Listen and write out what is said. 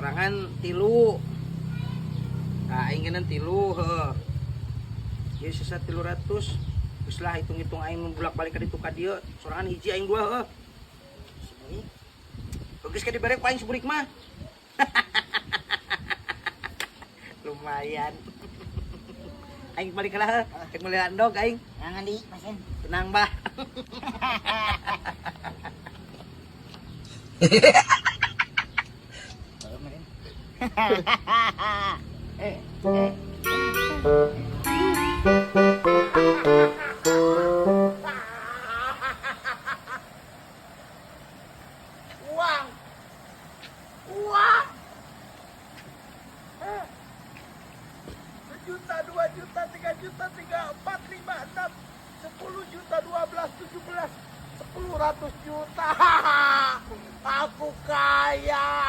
Sorangan tilu. Aing genan tilu heuh. Ieu sisa 300. Geus lah hitung-hitung aing bolak-balik ka ditu ka dieu. Sorangan hiji aing 2 heuh. Geus ka dibere ku aing seburik mah. Lumayan. Aing balik lah, cek mulai andog aing. Jangan di, Masen. Tenang, Bah. Uang. Uang. 1 juta, 2 juta, 3 juta, 3, 4, 5, 6, 10 juta, 12, 17, 100 juta. Aku kaya.